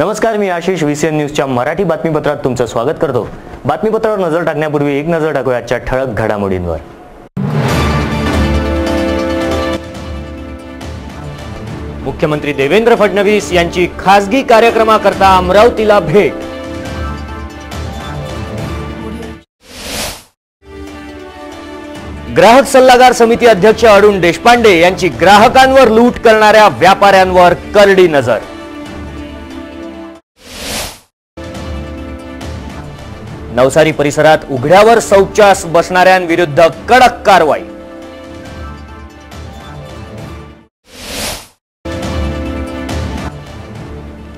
नमस्कार, मी आशिष VCN न्यूजच्या मराठी बातमीपत्रात तुमचं स्वागत करतो। बातमीपत्रावर नजर टाकण्यापूर्वी एक नजर टाकूया आजच्या ठळक घडामोडींवर। मुख्यमंत्री देवेंद्र फडणवीस यांची खासगी कार्यक्रमाकरता अमरावतीला भेट। ग्राहक सल्लागार समिती अध्यक्ष अरुण देशपांडे यांची ग्राहकांवर लूट करणाऱ्या व्यापाऱ्यांवर करडी नजर। नवसारी परिसरात उघड्यावर शौचास बसणाऱ्यांविरुद्ध कडक कारवाई।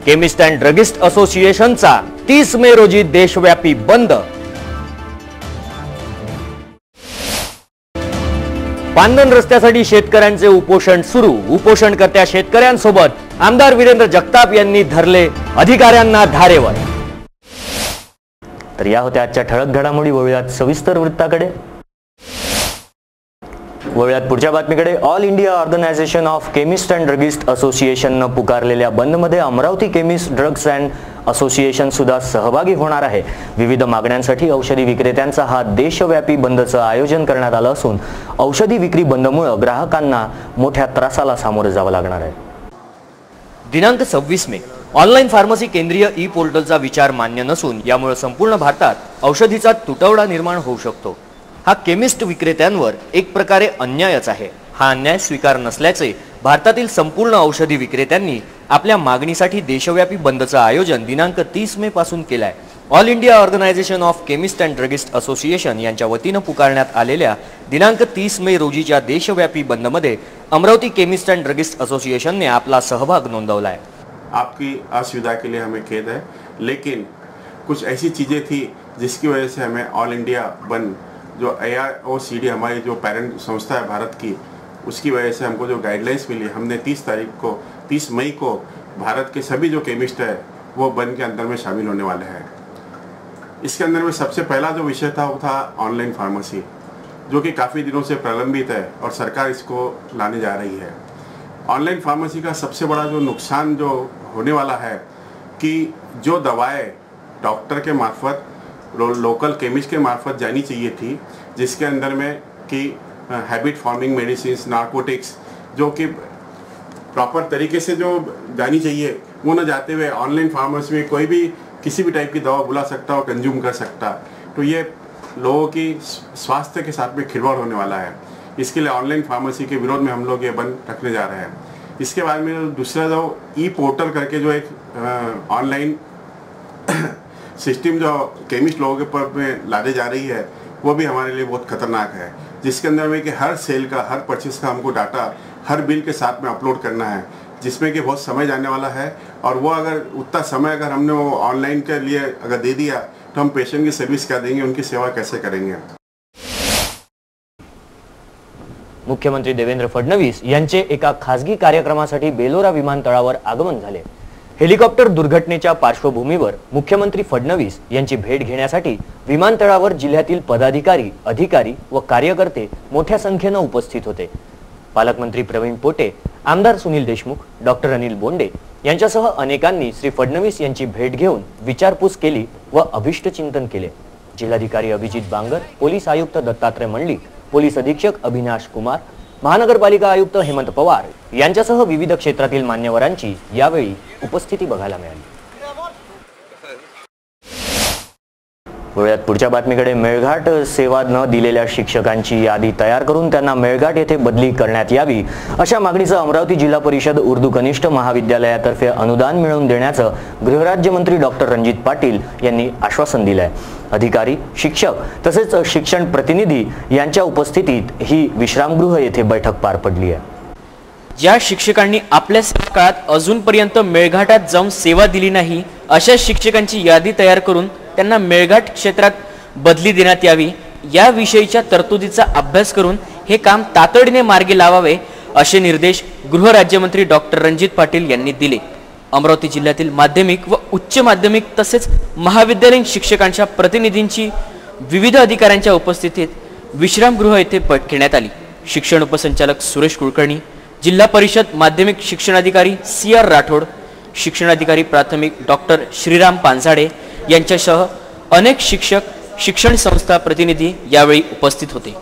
केमिस्ट अँड ड्रगिस्ट असोसिएशनचा 30 मे रोजी देशव्यापी बंद। पांदन रस्त्यासाठी शेतकऱ्यांचे उपोषण सुरू। उपोषणकर्त्या शेतकऱ्यांसोबत आमदार वीरेंद्र जगताप यांनी धरले अधिकाऱ्यांना धारेवर। तर या होत्या आजच्या ठळक घडामोडी। वळूयात सविस्तर वृत्ताकडे। वळूयात पुढच्या बातमीकडे। All India organisation of chemist and druggist असोसिएशननं पुकारलेल्या बंदमध्ये Amravati chemist drugs and association सुद्धा सहभागी होणार आहे। विविध मागण्यांसाठी औषधी विक्रेत्यांचा हा देशव्यापी बंदचं आयोजन करण्यात आलं असून औषधी विक्री बंदमुळे ग्राहकांना मोठ्या त्रासाला सामोरे जावं लागणार आहे। दिनांक 26 मे ऑनलाईन फार्मसी केंद्रीय ई पोर्टलचा विचार मान्य नसून यामुळे संपूर्ण भारतात औषधीचा तुटवडा निर्माण होऊ शकतो। हा केमिस्ट विक्रेत्यांवर एक प्रकारे अन्यायच आहे। हा अन्याय स्वीकार नसल्याचे भारतातील संपूर्ण औषधी विक्रेत्यांनी आपल्या मागणीसाठी देशव्यापी बंदचं आयोजन दिनांक 30 मे पासून केलं आहे। All India organisation of chemist and druggist association यांच्या वतीनं पुकारण्यात आलेल्या दिनांक 30 मे रोजीच्या देशव्यापी बंदमध्ये अमरावती केमिस्ट अँड ड्रगिस्ट असोसिएशनने आपला सहभाग नोंदवला आहे। आपकी असुविधा के लिए हमें खेद है, लेकिन कुछ ऐसी चीज़ें थी जिसकी वजह से हमें ऑल इंडिया बंद जो AIOCD हमारी जो पेरेंट संस्था है भारत की, उसकी वजह से हमको जो गाइडलाइंस मिली, हमने 30 मई को भारत के सभी जो केमिस्ट है वो बंद के अंदर में शामिल होने वाले हैं। इसके अंदर में सबसे पहला जो विषय था वो था ऑनलाइन फार्मेसी, जो कि काफ़ी दिनों से प्रलंबित है और सरकार इसको लाने जा रही है। ऑनलाइन फार्मेसी का सबसे बड़ा जो नुकसान जो होने वाला है कि जो दवाएं डॉक्टर के मार्फत लोकल केमिस्ट के मार्फत जानी चाहिए थी, जिसके अंदर में कि हैबिट फॉर्मिंग मेडिसिन, नार्कोटिक्स, जो कि प्रॉपर तरीके से जो जानी चाहिए वो न जाते हुए ऑनलाइन फार्मेसी में कोई भी किसी भी टाइप की दवा बुला सकता और कंज्यूम कर सकता, तो ये लोगों की स्वास्थ्य के साथ में खिलवाड़ होने वाला है। इसके लिए ऑनलाइन फार्मेसी के विरोध में हम लोग ये बंद रखने जा रहे हैं। इसके बाद में दूसरा जो ई पोर्टल करके जो एक ऑनलाइन सिस्टम जो केमिस्ट लोगों के ऊपर में लादे जा रही है, वो भी हमारे लिए बहुत खतरनाक है, जिसके अंदर में कि हर सेल का, हर परचेस का हमको डाटा हर बिल के साथ में अपलोड करना है, जिसमें कि बहुत समय जाने वाला है। और वो अगर उतना समय अगर हमने वो ऑनलाइन के लिए अगर दे दिया तो हम पेशेंट की सर्विस क्या देंगे, उनकी सेवा कैसे करेंगे। मुख्यमंत्री देवेंद्र फडणवीस यांचे एका खासगी कार्यक्रमासाठी बेलोरा विमानतळावर आगमन झाले। हेलिकॉप्टर दुर्घटनेच्या पार्श्वभूमीवर मुख्यमंत्री फडणवीस यांची भेट घेण्यासाठी विमानतळावर जिल्ह्यातील पदाधिकारी, अधिकारी व कार्यकर्ते मोठ्या संख्येने उपस्थित होते। पालकमंत्री प्रवीण पोटे, आमदार सुनील देशमुख, डॉक्टर अनिल बोंडे यांच्यासह अनेकांनी श्री फडणवीस यांची भेट घेऊन विचारपूस केली व अभिष्ट चिंतन केले। जिल्हाधिकारी अभिजित बांगर, पोलीस आयुक्त दत्तात्रय मंडलिक, पोलीस अधीक्षक अविनाश कुमार, महानगरपालिका आयुक्त हेमंत पवार यांच्यासह विविध क्षेत्रातील मान्यवरांची यावेळी उपस्थिती बघायला मिळाली। वळूयात पुढच्या बातमीकडे। मेळघाट सेवा न दिलेल्या शिक्षकांची यादी तयार करून त्यांना मेळघाट येथे बदली करण्यात यावी अशा मागणीचं अमरावती जिल्हा परिषद उर्दू कनिष्ठ महाविद्यालयातर्फे अनुदान मिळवून देण्याचं गृहराज्यमंत्री डॉक्टर रणजित पाटील यांनी आश्वासन दिलंय। अधिकारी, शिक्षक तसेच शिक्षण प्रतिनिधी यांच्या उपस्थितीत ही विश्रामगृह येथे बैठक पार पडली आहे। ज्या शिक्षकांनी आपल्या काळात अजूनपर्यंत मेळघाटात जाऊन सेवा दिली नाही अशा शिक्षकांची यादी तयार करून त्यांना मेळघाट क्षेत्रात बदली देण्यात यावी, या विषयीच्या तरतुदीचा अभ्यास करून हे काम तातडीने मार्गी लावावे असे निर्देश गृहराज्यमंत्री डॉक्टर रणजित पाटील यांनी दिले। अमरावती जिल्ह्यातील माध्यमिक व उच्च माध्यमिक तसेच महाविद्यालयीन शिक्षकांच्या प्रतिनिधींची विविध अधिकाऱ्यांच्या उपस्थितीत विश्रामगृह येथे बैठक घेण्यात आली। शिक्षण उपसंचालक सुरेश कुलकर्णी, जिल्हा परिषद माध्यमिक शिक्षणाधिकारी CR राठोड, शिक्षणाधिकारी प्राथमिक डॉक्टर श्रीराम पानझाडे यांच्यासह अनेक शिक्षक, शिक्षण संस्था प्रतिनिधी यावेळी उपस्थित होते।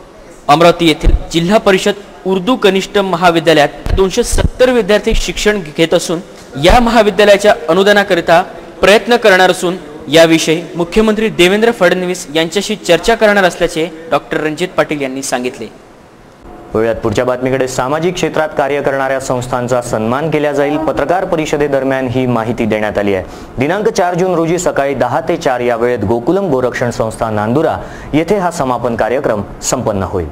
अमरावती येथील जिल्हा परिषद उर्दू कनिष्ठ महाविद्यालयात 270 विद्यार्थी शिक्षण घेत असून या महाविद्यालयाच्या अनुदानाकरिता प्रयत्न करणार असून याविषयी मुख्यमंत्री देवेंद्र फडणवीस यांच्याशी चर्चा करणार असल्याचे डॉक्टर रणजित पाटील यांनी सांगितले। वळूयात पुढच्या बातमीकडे। सामाजिक क्षेत्रात कार्य करणाऱ्या संस्थांचा सन्मान केला जाईल। पत्रकार परिषदेदरम्यान ही माहिती देण्यात आली आहे। दिनांक 4 जून रोजी सकाळी 10 ते 4 या वेळेत गोकुलम गोरक्षण संस्था नांदुरा येथे हा समापन कार्यक्रम संपन्न होईल।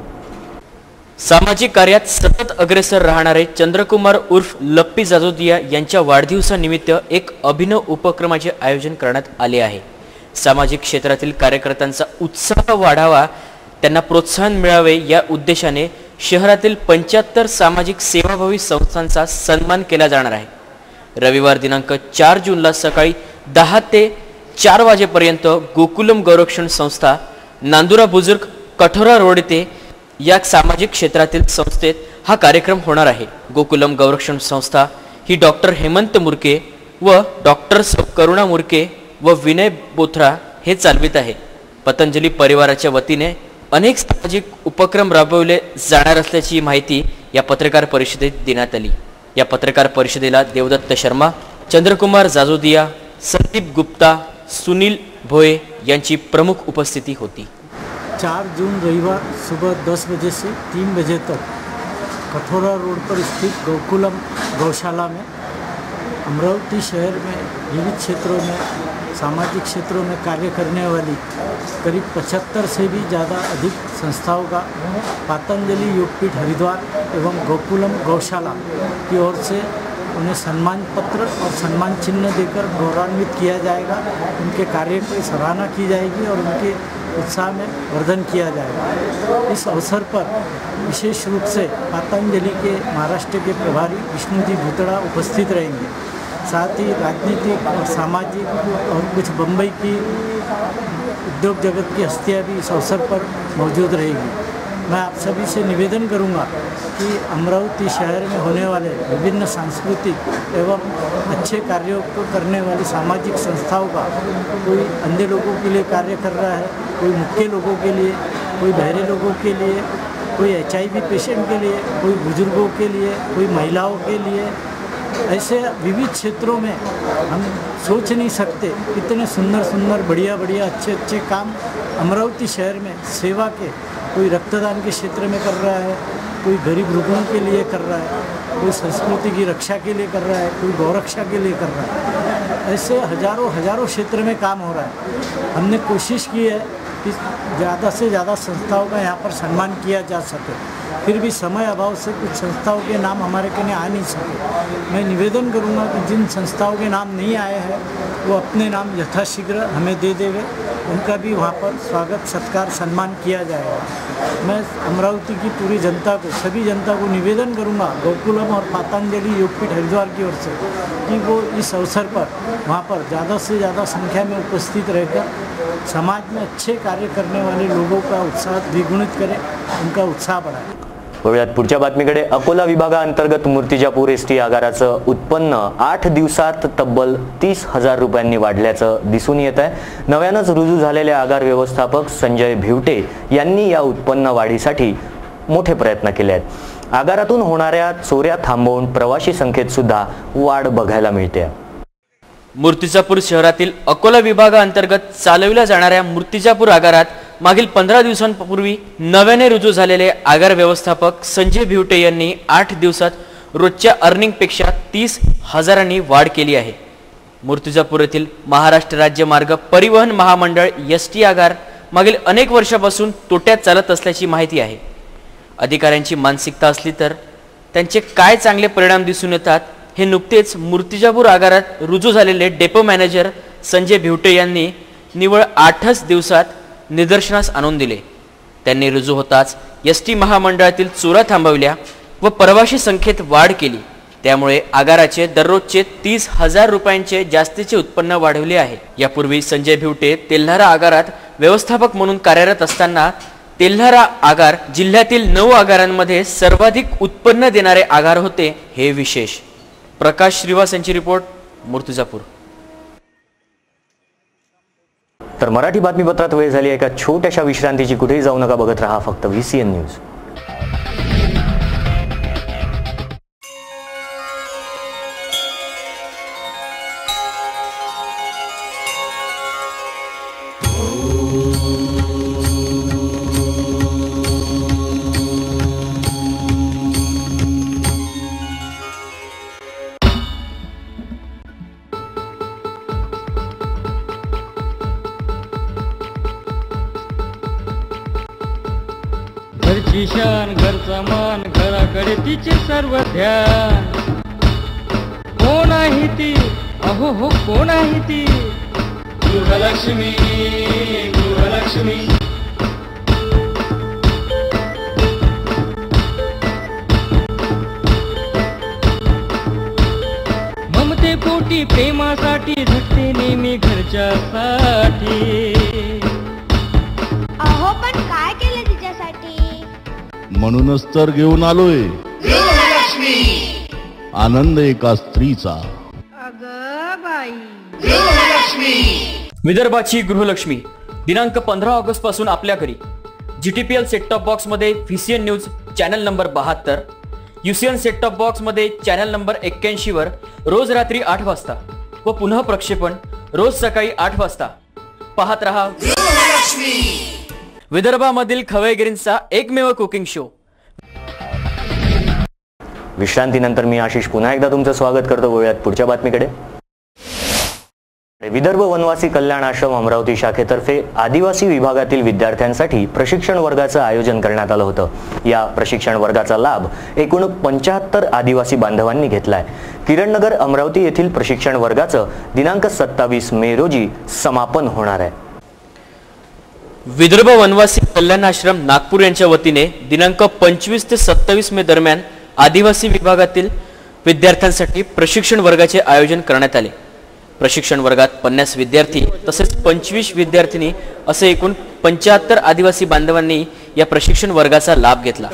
सामाजिक कार्यात सतत अग्रेसर राहणारे चंद्रकुमार उर्फ लप्पी जाजोदिया यांच्या वाढदिवसानिमित्त एक अभिनव उपक्रमाचे आयोजन करण्यात आले आहे। सामाजिक क्षेत्रातील कार्यकर्त्यांचा उत्साह वाढावा, त्यांना प्रोत्साहन मिळावे या उद्देशाने शहरातील 75 सामाजिक सेवाभावी संस्थांचा सन्मान केला जाणार आहे। रविवार दिनांक 4 जूनला सकाळी 10 ते 4 वाजेपर्यंत गोकुलम गोरक्षण संस्था नांदुरा बुजुर्ग कठोरा रोड येथे या सामाजिक क्षेत्रातील संस्थेत हा कार्यक्रम होणार आहे। गोकुलम गोरक्षण संस्था ही डॉक्टर हेमंत मुरके व डॉक्टर करुणा मुरके व विनय बोथरा हे चालवित आहे। पतंजली परिवाराच्या वतीने अनेक सामाजिक उपक्रम राबवले जाणार असल्याची माहिती या पत्रकार परिषदेत देण्यात आली। या पत्रकार परिषदेला देवदत्त शर्मा, चंद्रकुमार जाजोदिया, संदीप गुप्ता, सुनील भोये यांची प्रमुख उपस्थिति होती। 4 जून रविवार सुबह 10 बजे से 3 बजे तक कठोरा रोड पर स्थित गोकुलम गौशाला में अमरावती शहर में विविध क्षेत्रों में सामाजिक क्षेत्रों में कार्य करने वाली करीब 75 से भी ज़्यादा अधिक संस्थाओं का पतंजलि योगपीठ हरिद्वार एवं गोकुलम गौशाला की ओर से उन्हें सम्मान पत्र और सम्मान चिन्ह देकर गौरवान्वित किया जाएगा। उनके कार्य की सराहना की जाएगी और उनके उत्साह में वर्धन किया जाएगा। इस अवसर पर विशेष रूप से पतंजलि के महाराष्ट्र के प्रभारी विष्णुजी भूतड़ा उपस्थित रहेंगे। साथ ही राजनीतिक और सामाजिक और कुछ बम्बई की उद्योग जगत की हस्तियाँ भी इस अवसर पर मौजूद रहेगी। मैं आप सभी से निवेदन करूंगा कि अमरावती शहर में होने वाले विभिन्न सांस्कृतिक एवं अच्छे कार्यों को करने वाली सामाजिक संस्थाओं का कोई अंधे लोगों के लिए कार्य कर रहा है, कोई मुख्य लोगों के लिए, कोई बहरे लोगों के लिए, कोई HIV पेशेंट के लिए, कोई बुजुर्गों के लिए, कोई महिलाओं के लिए, ऐसे विविध क्षेत्रों में हम सोच नहीं सकते इतने सुंदर सुंदर बढ़िया बढ़िया अच्छे अच्छे काम अमरावती शहर में सेवा के, कोई रक्तदान के क्षेत्र में कर रहा है, कोई गरीब रुग्णों के लिए कर रहा है, कोई संस्कृति की रक्षा के लिए कर रहा है, कोई गौरक्षा के लिए कर रहा है। ऐसे हजारों क्षेत्र में काम हो रहा है। हमने कोशिश की है कि ज़्यादा से ज़्यादा संस्थाओं का यहाँ पर सम्मान किया जा सके, फिर भी समय अभाव से कुछ संस्थाओं के नाम हमारे कहने आ नहीं सके। मैं निवेदन करूँगा कि जिन संस्थाओं के नाम नहीं आए हैं वो अपने नाम यथाशीघ्र हमें दे देवे, उनका भी वहाँ पर स्वागत सत्कार सम्मान किया जाएगा। मैं अमरावती की पूरी जनता को, सभी जनता को निवेदन करूँगा गोकुलम और पतंजलि योगपीठ हरिद्वार की ओर से कि वो इस अवसर पर वहाँ पर ज़्यादा से ज़्यादा संख्या में उपस्थित रहकर समाज में अच्छे कार्य करने वाले लोगों का उत्साह द्विगुणित करें, उनका उत्साह बढ़ाएं। वळूयात पुढच्या बातमीकडे। अकोला विभागाअंतर्गत मूर्तिजापूर एसटी आगाराचं उत्पन्न 8 दिवसात तब्बल 30,000 रुपयांनी वाढल्याचं दिसून येत आहे। नव्यानंच रुजू झालेले आगार व्यवस्थापक संजय भिवटे यांनी या उत्पन्न वाढीसाठी मोठे प्रयत्न केले आहेत। आगारातून होणाऱ्या चोऱ्या थांबवून प्रवासी संख्येत सुद्धा वाढ बघायला मिळते। मूर्तिजापूर शहरातील अकोला विभागाअंतर्गत चालविल्या जाणाऱ्या मूर्तिजापूर आगारात मागील 15 दिवसांपूर्वी नव्याने रुजू झालेले आगार व्यवस्थापक संजय भिवटे यांनी 8 दिवसात रोजच्या अर्निंगपेक्षा 30,000नी वाढ केली आहे। मूर्तिजापूर येथील महाराष्ट्र राज्य मार्ग परिवहन महामंडळ एसटी आगार मागील अनेक वर्षापासून तोट्यात चालत असल्याची माहिती आहे। अधिकाऱ्यांची मानसिकता असली तर त्यांचे काय चांगले परिणाम दिसून येतात हे नुकतेच मूर्तिजापूर आगारात रुजू झालेले डेपो मॅनेजर संजय भिवटे यांनी निवळ 8च दिवसात निदर्शनास आणून दिले। त्यांनी रुजू होताच एसटी महामंडळातील चोऱ्या थांबवल्या व प्रवासी संख्येत वाढ केली। त्यामुळे आगाराचे दररोजचे 30,000 रुपयांचे जास्तीचे उत्पन्न वाढवले आहे। यापूर्वी संजय भिवटे तेल्हारा आगारात व्यवस्थापक म्हणून कार्यरत असताना तेल्हारा आगार जिल्ह्यातील 9 आगारांमध्ये सर्वाधिक उत्पन्न देणारे आगार होते। हे विशेष। प्रकाश श्रीवास यांची रिपोर्ट, मूर्तिजापूर. तर मराठी बातमीपत्रात वेळ झाली आहे एका छोट्याशा विश्रांतीची. कुठेही जाऊ नका, बघत राहा फक्त VCN न्यूज. घरची शान घरचा मान घराकडे तिचे सर्व ध्यान. कोण आहे ती अहो हो कोण आहे ती गृहलक्ष्मी गृहलक्ष्मी. ममते पोटी प्रेमासाठी झटते नेहमी घरच्यासाठी. अहो पण काय केलं तिच्यासाठी. म्हणूनच तर घेऊन आलोय आनंद एका स्त्रीचा. अगं बाई. विदर्भाची गृहलक्ष्मी दिनांक 15 ऑगस्ट पासून आपल्या घरी. GTPL सेट टॉप बॉक्स मध्ये VCN news channel number 72, UCN set top box मध्ये चॅनल नंबर 81 वर रोज रात्री 8 वाजता व पुन्हा प्रक्षेपण रोज सकाळी 8 वाजता. पाहत रहा विदर्भामधील खवयगिरींचा एकमेव कुकिंग शो. विश्रांतीनंतर मी आशिष पुन्हा एकदा तुमचं स्वागत करतो. वळूयात पुढच्या बातमीकडे. विदर्भ वनवासी कल्याण आश्रम अमरावती शाखेतर्फे आदिवासी विभागातील विद्यार्थ्यांसाठी प्रशिक्षण वर्गाचं आयोजन करण्यात आलं होतं. या प्रशिक्षण वर्गाचा लाभ एकूण 75 आदिवासी बांधवांनी घेतलाय. किरणनगर अमरावती येथील प्रशिक्षण वर्गाचं दिनांक 27 मे रोजी समापन होणार आहे. विदर्भ वनवासी कल्याण आश्रम नागपूर यांच्या वतीने दिनांक 25 ते 27 मे दरम्यान आदिवासी विभागातील विद्यार्थ्यांसाठी प्रशिक्षण वर्गाचे आयोजन करण्यात आले. प्रशिक्षण वर्गात 50 विद्यार्थी तसेच 25 विद्यार्थिनी असे एकूण 75 आदिवासी बांधवांनी या प्रशिक्षण वर्गाचा लाभ घेतला.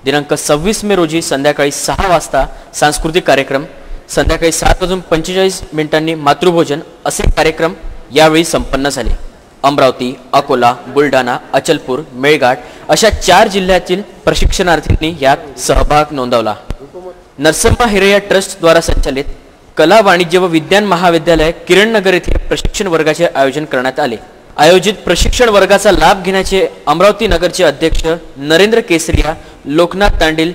दिनांक 26 मे रोजी संध्याकाळी 6 वाजता सांस्कृतिक कार्यक्रम, संध्याकाळी 7:45 मातृभोजन असे कार्यक्रम यावेळी संपन्न झाले. अमरावती, अकोला, बुलढाणा, अचलपूर, मेळघाट अशा 4 जिल्ह्यातील प्रशिक्षणार्थींनी यात सहभाग नोंदवला. नरसम्मा हिरय्या ट्रस्ट द्वारा संचालित कला, वाणिज्य व विज्ञान महाविद्यालय किरणनगर येथे प्रशिक्षण वर्गाचे आयोजन करण्यात आले. आयोजित प्रशिक्षण वर्गाचा लाभ घेण्याचे अमरावती नगरचे अध्यक्ष नरेंद्र केसरिया, लोकनाथ तांडील,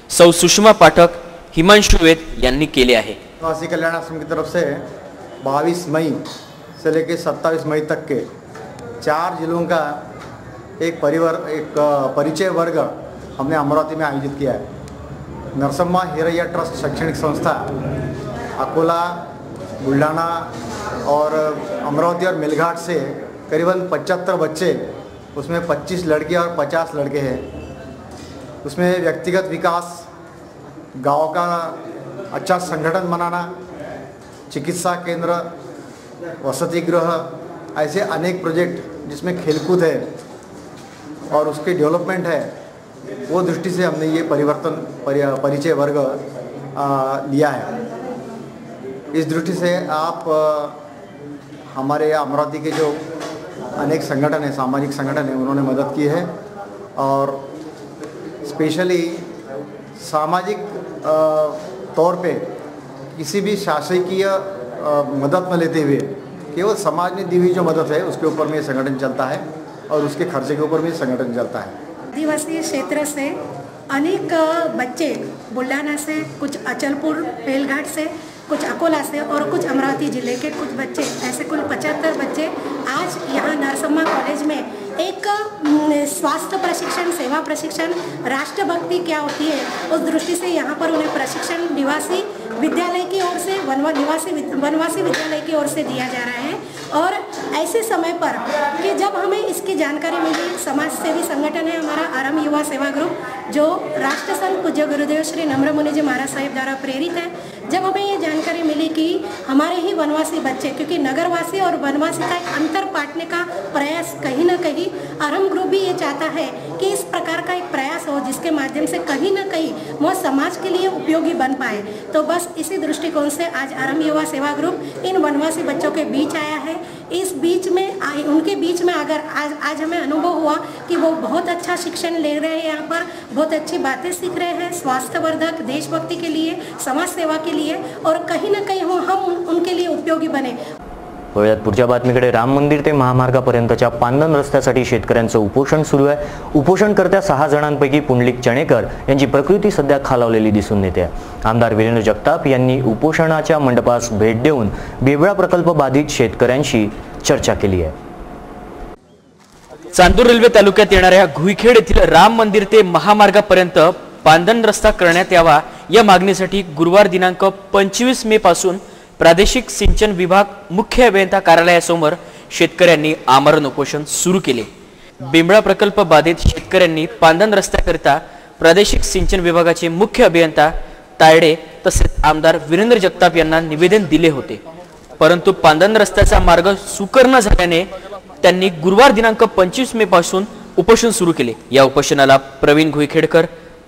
सौ सुषमा पाठक, हिमांशु वेद यांनी केले आहे. वनवासी कल्याण आश्रम की तरफ से 22 मई से लेकर 27 मई तक के 4 जिलों का एक परिचय वर्ग हमने अमरावती में आयोजित किया है. नरसम्मा हिरय्या ट्रस्ट शैक्षणिक संस्था अकोला, बुल्ढाना और अमरावती और मेलघाट से करीबन 75 बच्चे, उसमें 25 लड़के और 50 लड़के हैं. उसमें व्यक्तिगत विकास, गांव का अच्छा संगठन बनाना, चिकित्सा केंद्र, वसति गृह, ऐसे अनेक प्रोजेक्ट जिसमें खेलकूद है और उसके डेवलपमेंट है, वो दृष्टि से हमने ये परिचय वर्ग लिया है. इस दृष्टि से आप हमारे अमरावती के जो अनेक संगठन हैं, सामाजिक संगठन हैं, उन्होंने मदद की है. और स्पेशली सामाजिक तौर पे किसी भी शासकीय मदद न लेते हुए केवल समाज ने दी हुई जो मदद है उसके ऊपर में संगठन चलता है और उसके खर्चे के ऊपर में संगठन चलता है. आदिवासी क्षेत्र से अनेक बच्चे, बुल्ढाना से, कुछ अचलपुर मेलघाट से, कुछ अकोला से और कुछ अमरावती जिले के कुछ बच्चे, ऐसे कुल 75 बच्चे आज यहाँ नरसम्मा कॉलेज में एक स्वास्थ्य प्रशिक्षण, सेवा प्रशिक्षण, राष्ट्रभक्ति क्या होती है उस दृष्टि से यहाँ पर उन्हें प्रशिक्षण निवासी विद्यालय की ओर से वनवासी विद्यालय की ओर से दिया जा रहा है. और ऐसे समय पर कि जब हमें इसकी जानकारी मिली, समाज सेवी संगठन है हमारा आरम युवा सेवा ग्रुप जो राष्ट्रसंत पूज्य गुरुदेव श्री नम्र मुनि जी महाराज साहिब द्वारा प्रेरित है. जब हमें ये जानकारी मिली कि हमारे ही वनवासी बच्चे, क्योंकि नगरवासी और वनवासी का एक अंतर पाटने का प्रयास कहीं ना कहीं आरम ग्रुप भी ये चाहता है कि इस प्रकार का एक प्रयास हो जिसके माध्यम माध्यम से कहीं ना कहीं वो समाज के लिए उपयोगी बन पाए। तो बस इसी दृष्टिकोण से आज आरंभ युवा सेवा ग्रुप इन वनवासी बच्चों के बीच आया है। इस बीच में उनके बीच में अगर आज हमें अनुभव हुआ कि वो बहुत अच्छा शिक्षण ले रहे हैं, यहाँ पर बहुत अच्छी बातें सीख रहे हैं, स्वास्थ्यवर्धक, देशभक्ति के लिए, समाज सेवा के लिए, और कहीं ना कहीं हम उनके लिए उपयोगी बने। पुढच्या बातमीकडे, राम मंदिर ते महामार्गापर्यंतच्या पांदन रस्त्यासाठी शेतकऱ्यांचं उपोषण सुरू आहे। उपोषणकर्त्या 6 जणांपैकी पुंडलिक चणेकर यांची प्रकृती सध्या खालावलेली दिसून येते आहे। आमदार वीरेंद्र जगताप यांनी उपोषणाच्या मंडपास भेट देऊन बेबळा प्रकल्प बाधित शेतकऱ्यांशी चर्चा केली आहे। चांदूर रेल्वे तालुक्यात येणाऱ्या घुईखेड येथील राम मंदिर ते महामार्गापर्यंत पांदन रस्ता करण्यात यावा या मागणीसाठी गुरुवार दिनांक 25 मे पासून प्रादेशिक सिंचन विभाग मुख्य अभियंता कार्यालयासमोर शेतकऱ्यांनी आमरण उपोषण सुरू केले। बेंबळा प्रकल्प बाधित शेतकऱ्यांनी पांदन रस्त्याकरिता प्रादेशिक सिंचन विभागाचे मुख्य अभियंता तायडे तसेच आमदार वीरेंद्र जगताप यांना निवेदन दिले होते, परंतु पांदन रस्त्याचा मार्ग सुकर न झाल्याने त्यांनी गुरुवार दिनांक 25 मे पासून उपोषण सुरू केले। या उपोषणाला प्रवीण घुईखेडकर,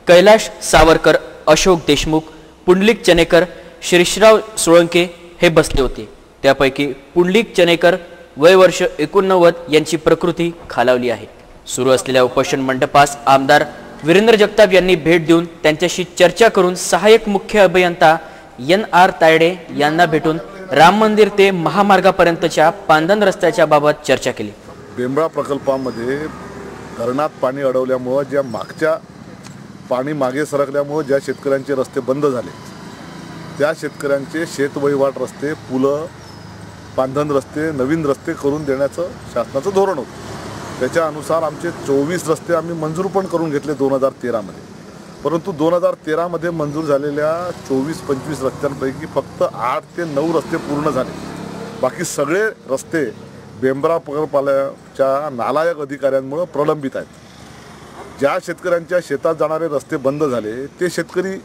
कैलाश सावरकर, अशोक देशमुख, पुंडलिक चनेकर, श्रीश्राव सोळंके हे बसले होते। त्यापैकी पुंडलिक चनेकर वय वर्ष 89 यांची प्रकृती खालावली आहे। सुरू असलेल्या उपोषण मंडपास आमदार वीरेंद्र जगताप यांनी भेट देऊन त्यांच्याशी चर्चा करून सहाय्यक मुख्य अभियंता NR तायडे यांना भेटून राम मंदिर ते महामार्गापर्यंतच्या पांदन रस्त्याच्या बाबत चर्चा केली। बेंबळा प्रकल्पामध्ये धरणात पाणी अडवल्यामुळे ज्या मागच्या पाणी मागे सरकल्यामुळे ज्या शेतकऱ्यांचे रस्ते बंद झाले त्या शेतकऱ्यांचे शेतवहिवाट रस्ते, पुलं, पांधन रस्ते, नवीन रस्ते करून देण्याचं शासनाचं धोरण होतं। त्याच्या अनुसार आमचे 24 रस्ते आम्ही मंजूर पण करून घेतले 2013 मध्ये, परंतु 2013 मध्ये मंजूर झालेल्या 24-25 रस्त्यांपैकी फक्त 8 ते 9 रस्ते पूर्ण झाले। बाकी सगळे रस्ते बेंबळा प्रकल्पाच्या नालायक अधिकाऱ्यांमुळे प्रलंबित आहेत। ज्या शेतकऱ्यांच्या शेतात जाणारे रस्ते बंद झाले ते शेतकरी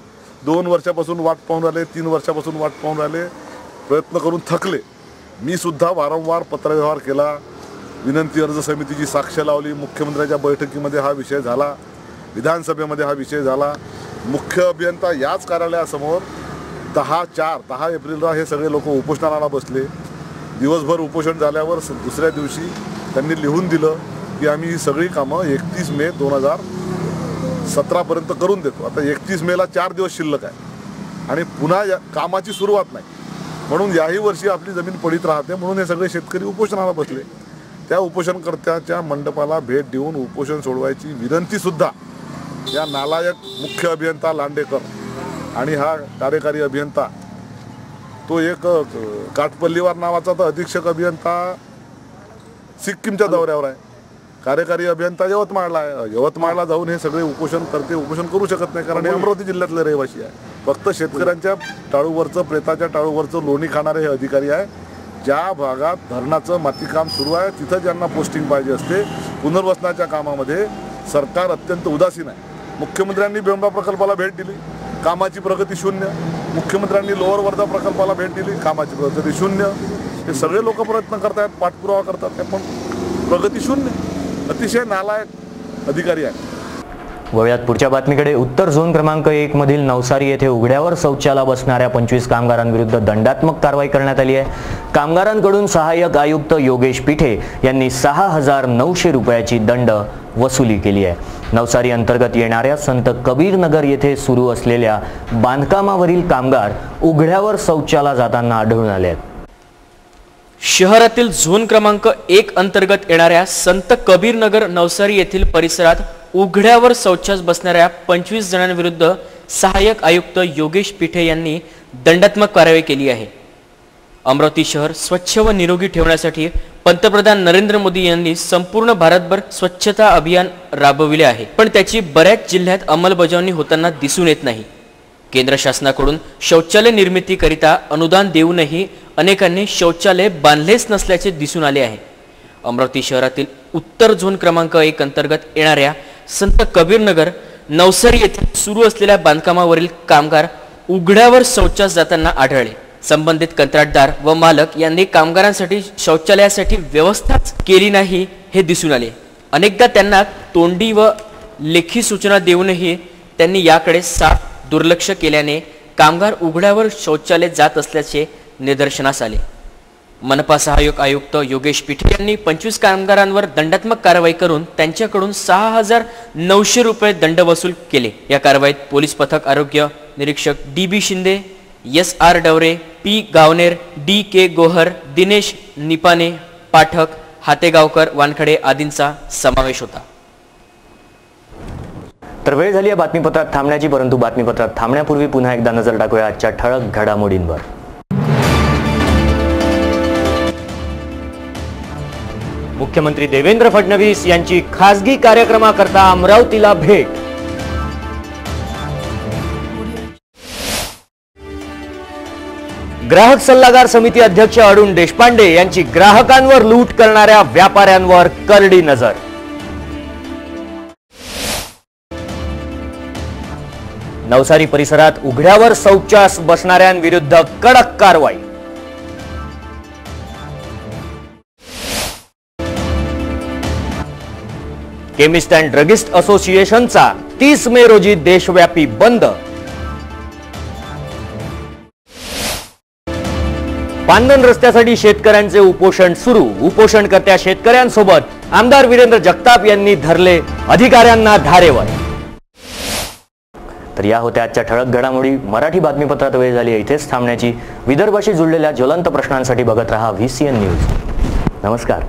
2 वर्षापासून वाट पाहून राहिले, 3 वर्षापासून वाट पाहून राहिले, प्रयत्न करून थकले। मी सुद्धा वारंवार पत्रव्यवहार केला, विनंती अर्ज समितीची साक्ष लावली, मुख्यमंत्र्यांच्या बैठकीमध्ये हा विषय झाला, विधानसभेमध्ये हा विषय झाला। मुख्य अभियंता याच कार्यालयासमोर 10 एप्रिलला हे सगळे लोक उपोषणाला बसले। दिवसभर उपोषण झाल्यावर दुसऱ्या दिवशी त्यांनी लिहून दिलं की आम्ही ही सगळी कामं 31 मे 2017 पर्यंत करून देतो। आता 31 मेला 4 दिवस शिल्लक आहे आणि पुन्हा कामाची सुरुवात नाही, म्हणून याही वर्षी आपली जमीन पडीत राहते, म्हणून हे सगळे शेतकरी उपोषणाला बसले। त्या उपोषणकर्त्याच्या मंडपाला भेट देऊन उपोषण सोडवायची विनंती सुद्धा या नालायक मुख्य अभियंता लांडेकर आणि हा कार्यकारी अभियंता तो एक काटपल्लीवार नावाचा तर अधीक्षक अभियंता सिक्कीमच्या दौऱ्यावर आहे, कार्यकारी अभियंता यवतमाळला आहे। यवतमाळला जाऊन हे सगळे उपोषण करू शकत नाही, कारण हे अमरावती जिल्ह्यातले रहिवासी आहे। फक्त शेतकऱ्यांच्या टाळूवरचं, प्रेताच्या टाळूवरचं लोणी खाणारे हे अधिकारी आहे। ज्या भागात धरणाचं मातीकाम सुरू आहे तिथं ज्यांना पोस्टिंग पाहिजे असते, पुनर्वसनाच्या कामामध्ये सरकार अत्यंत उदासीन आहे। मुख्यमंत्र्यांनी बेंबळा प्रकल्पाला भेट दिली, कामाची प्रगती शून्य। मुख्यमंत्र्यांनी लोअर वर्धा प्रकल्पाला भेट दिली, कामाची प्रगती शून्य। हे सगळे लोक प्रयत्न करतात, पाठपुरावा करतात, पण प्रगती शून्य। अतिशय नालायक अधिकारी आहे। वळूयात पुढच्या बातमीकडे, उत्तर झोन क्रमांक 1 मधील नवसारी येथे उघड्यावर शौचाला बसणाऱ्या 25 कामगारांविरुद्ध दंडात्मक कारवाई करण्यात आली आहे। कामगारांकडून सहाय्यक आयुक्त योगेश पिठे यांनी 6,900 रुपयाची दंड वसुली केली आहे। नवसारी अंतर्गत येणाऱ्या संत कबीर नगर येथे सुरू असलेल्या बांधकामावरील कामगार उघड्यावर शौचाला जाताना आढळून आले आहेत। शहरातील झोन क्रमांक 1 अंतर्गत येणाऱ्या संत कबीर नगर नवसारी येथील परिसरात उघड्यावर शौचास बसणाऱ्या 25 जणांविरुद्ध सहाय्यक आयुक्त योगेश पिठे यांनी दंडात्मक कारवाई केली आहे। अमरावती शहर स्वच्छ व निरोगी ठेवण्यासाठी पंतप्रधान नरेंद्र मोदी यांनी संपूर्ण भारतभर स्वच्छता अभियान राबविले आहे, पण त्याची बऱ्याच जिल्ह्यात अंमलबजावणी होताना दिसून येत नाही। केंद्र शासनाकडून शौचालय निर्मितीकरिता अनुदान देऊनही अनेकांनी शौचालय बांधलेच नसल्याचे दिसून आले आहे। अमरावती शहरातील उत्तर झोन क्रमांक 1 अंतर्गत येणाऱ्या संत कबीर नगर नवसारी येथे सुरू असलेल्या बांधकामावरील कामगार उघड्यावर शौचास जाताना आढळले। संबंधित कंत्राटदार व मालक यांनी कामगारांसाठी शौचालयासाठी व्यवस्थाच केली नाही हे दिसून आले। अनेकदा त्यांना तोंडी व लेखी सूचना देऊनही त्यांनी याकडे साफ दुर्लक्ष केल्याने कामगार उघड्यावर शौचालय जात असल्याचे निदर्शनास आले। मनपा सहाय्यक आयुक्त योगेश पिठे यांनी 25 कामगारांवर दंडात्मक कारवाई करून त्यांच्याकडून 6,900 रुपये दंड वसूल केले। या कारवाईत पोलीस पथक, आरोग्य निरीक्षक DB Shinde, SR Daware, P गावनेर, DK Gauahar, Dinesh Nipane, Pathak, हातेगावकर, Wankhede आदींचा समावेश होता। तर वेळ झाली आहे बातमीपत्रात थांबण्याची, परंतु बातमीपत्रात थांबण्यापूर्वी पुन्हा एकदा नजर टाकूया आजच्या ठळक घडामोडींवर। मुख्यमंत्री देवेंद्र फडणवीस यांची खासगी कार्यक्रमाकरता अमरावतीला भेट। ग्राहक सल्लागार समिती अध्यक्ष अरुण देशपांडे यांची ग्राहकांवर लूट करणाऱ्या व्यापाऱ्यांवर करडी नजर। नवसारी परिसरात उघड्यावर शौचास बसणाऱ्यांविरुद्ध कडक कारवाई। केमिस्ट अँड ड्रगिस्ट असोसिएशनचा 30 मे रोजी देशव्यापी बंद। पांदन रस्त्यासाठी शेतकऱ्यांचे उपोषण सुरू। उपोषणकर्त्या शेतकऱ्यांसोबत आमदार वीरेंद्र जगताप यांनी धरले अधिकाऱ्यांना धारेवर। तर या होत्या आजच्या ठळक घडामोडी। मराठी बातमीपत्रात वेळ झाली इथेच थांबण्याची। विदर्भाशी जुळलेल्या ज्वलंत प्रश्नांसाठी बघत रहा VCN न्यूज। नमस्कार।